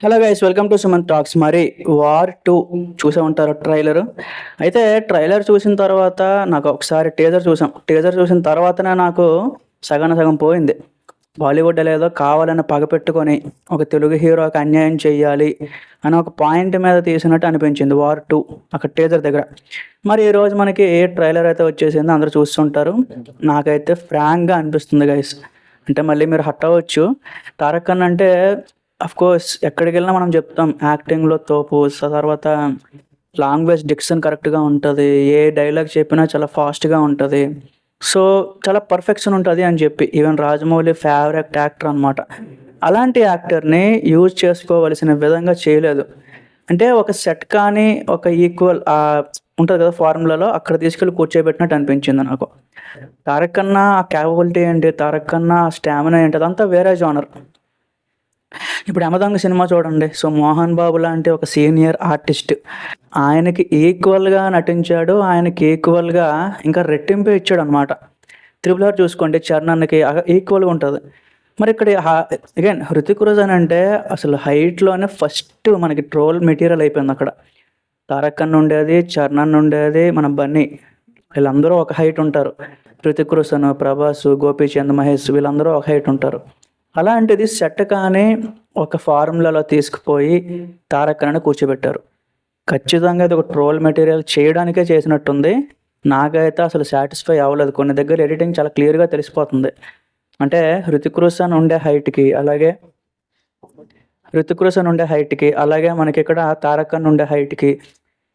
Hello guys, welcome to Suman talks. మరి war 2 చూసే ఉంటారు ట్రైలర్. అయితే ట్రైలర్ చూసిన తర్వాత నాకు ఒకసారి టీజర్ చూసిన తర్వాతనే నాకు సగాన సగం పోయింది. బాలీవుడ్ లేదో కావాలని పగపెట్టుకొని ఒక తెలుగు హీరోకి అన్యాయం చెయ్యాలి అని ఒక పాయింట్ మీద తీసినట్టు అనిపించింది వార్ 2 అక్కడ టీజర్ దగ్గర. మరి ఈరోజు మనకి ట్రైలర్ అయితే వచ్చేసింది, అందరూ చూస్తుంటారు. నాకైతే ఫ్రాంక్గా అనిపిస్తుంది గైస్. అంటే మళ్ళీ మీరు హట్ అవ్వచ్చు. తారక్ అన్న అంటే కోర్స్ ఎక్కడికి వెళ్ళినా మనం చెప్తాం యాక్టింగ్లో తోపు. తర్వాత లాంగ్వేజ్ డిక్షన్ కరెక్ట్గా ఉంటుంది, ఏ డైలాగ్ చెప్పినా చాలా ఫాస్ట్గా ఉంటుంది. సో చాలా పర్ఫెక్షన్ ఉంటుంది అని చెప్పి ఈవెన్ రాజమౌళి ఫేవరెట్ యాక్టర్ అనమాట. అలాంటి యాక్టర్ని యూజ్ చేసుకోవలసిన విధంగా చేయలేదు. అంటే ఒక సెట్ కానీ ఒక ఈక్వల్ ఉంటుంది కదా ఫార్ములాలో, అక్కడ తీసుకెళ్ళి కూర్చోబెట్టినట్టు అనిపించింది నాకు. తారక్ కన్నా ఆ క్యాపబిలిటీ ఏంటి, తారక్ కన్నా ఆ స్టామినా ఏంటి, అదంతా వేరే జోనర్. ఇప్పుడు యమదొంగ సినిమా చూడండి. సో మోహన్ బాబు లాంటి ఒక సీనియర్ ఆర్టిస్ట్ ఆయనకి ఈక్వల్గా నటించాడు, ఆయనకి ఈక్వల్గా ఇంకా రెట్టింపు ఇచ్చాడు అనమాట. త్రిబుల్ ఆర్ చూసుకోండి, చరణ్కి ఈక్వల్గా ఉంటుంది. మరి ఇక్కడ అగైన్ హృతిక్ రోషన్ అంటే అసలు హైట్లోనే ఫస్ట్ మనకి ట్రోల్ మెటీరియల్ అయిపోయింది అక్కడ. తారక్ అన్న ఉండేది, చరణ్ ఉండేది, మన బన్నీ, వీళ్ళందరూ ఒక హైట్ ఉంటారు. హృతిక్ రోషన్, ప్రభాస్, గోపీచంద్, మహేష్ వీళ్ళందరూ ఒక హైట్ ఉంటారు. అలాంటిది సెట్ కానీ ఒక ఫార్ములాలో తీసుకుపోయి తారక్ అన్నని కూర్చోబెట్టారు. ఖచ్చితంగా ఇది ఒక ట్రోల్ మెటీరియల్ చేయడానికే చేసినట్టుంది. నాకైతే అసలు సాటిస్ఫై అవ్వలేదు. కొన్ని దగ్గర ఎడిటింగ్ చాలా క్లియర్గా తెలిసిపోతుంది. అంటే హృతిక్ రోషన్ ఉండే హైట్కి అలాగే మనకి ఇక్కడ తారక్ అన్న ఉండే హైట్కి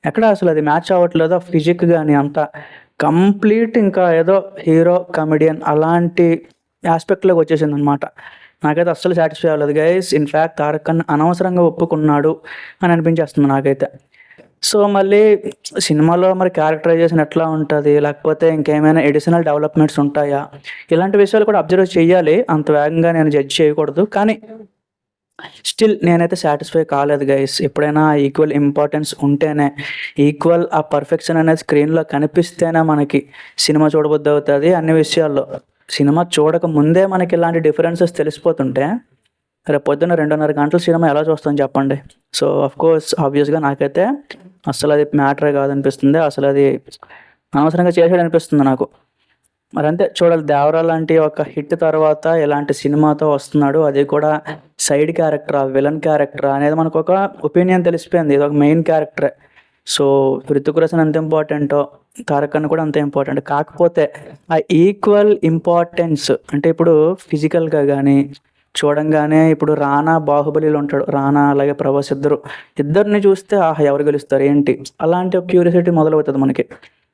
ఎక్కడ అసలు అది మ్యాచ్ అవ్వట్లేదు. ఫిజిక్ కానీ అంతా కంప్లీట్ ఇంకా ఏదో హీరో కమెడియన్ అలాంటి ఆస్పెక్ట్లోకి వచ్చేసింది అనమాట. నాకైతే అస్సలు సాటిస్ఫై అవ్వలేదు గైస్. ఇన్ఫ్యాక్ట్ తారక్ అన్న అనవసరంగా ఒప్పుకున్నాడు అని అనిపించేస్తుంది నాకైతే. సో మళ్ళీ సినిమాలో మరి క్యారెక్టరైజేషన్ ఎట్లా ఉంటుంది, లేకపోతే ఇంకేమైనా ఎడిషనల్ డెవలప్మెంట్స్ ఉంటాయా, ఇలాంటి విషయాలు కూడా అబ్జర్వ్ చేయాలి. అంత వేగంగా నేను జడ్జ్ చేయకూడదు. కానీ స్టిల్ నేనైతే సాటిస్ఫై కాలేదు గైస్. ఎప్పుడైనా ఈక్వల్ ఇంపార్టెన్స్ ఉంటేనే, ఈక్వల్ ఆ పర్ఫెక్షన్ అనేది స్క్రీన్లో కనిపిస్తేనే మనకి సినిమా చూడబుద్ధి అవుతుంది. అన్ని విషయాల్లో సినిమా చూడక ముందే మనకి ఇలాంటి డిఫరెన్సెస్ తెలిసిపోతుంటే రేపు పొద్దున్న 2.5 గంటల సినిమా ఎలా చూస్తాం చెప్పండి. సో ఆబ్వియస్గా నాకైతే అసలు అది మ్యాటరే కాదనిపిస్తుంది. అసలు అది అనవసరంగా చేసాడు అనిపిస్తుంది నాకు. మరి అంతే చూడాలి. దేవరా లాంటి ఒక హిట్ తర్వాత ఇలాంటి సినిమాతో వస్తున్నాడు, అది కూడా సైడ్ క్యారెక్టరా, విలన్ క్యారెక్టరా అనేది మనకు ఒక ఒపీనియన్ తెలిసిపోయింది. ఇది ఒక మెయిన్ క్యారెక్టరే. సో హృతిక్ రోషన్ ఎంత ఇంపార్టెంటో తారక్ అన్న కూడా అంతే ఇంపార్టెంట్. కాకపోతే ఆ ఈక్వల్ ఇంపార్టెన్స్ అంటే ఇప్పుడు ఫిజికల్గా కానీ చూడంగానే ఇప్పుడు రానా బాహుబలిలో ఉంటాడు, రానా అలాగే ప్రభాస్ ఇద్దరిని చూస్తే ఎవరు గెలుస్తారు ఏంటి, అలాంటి ఒక క్యూరియాసిటీ మొదలవుతుంది మనకి.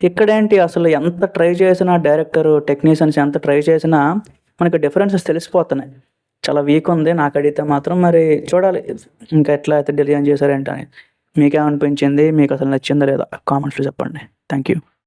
ఇక్కడేంటి అసలు ఎంత ట్రై చేసినా, డైరెక్టర్ టెక్నీషియన్స్ ఎంత ట్రై చేసినా మనకి డిఫరెన్సెస్ తెలిసిపోతున్నాయి. చాలా వీక్ ఉంది నాకు అడిగితే మాత్రం. మరి చూడాలి ఇంకా ఎట్లా అయితే డిజైన్ చేశారేంటని. మీకేమనిపించింది, మీకు అసలు నచ్చిందా లేదా కామెంట్స్లో చెప్పండి. Thank you.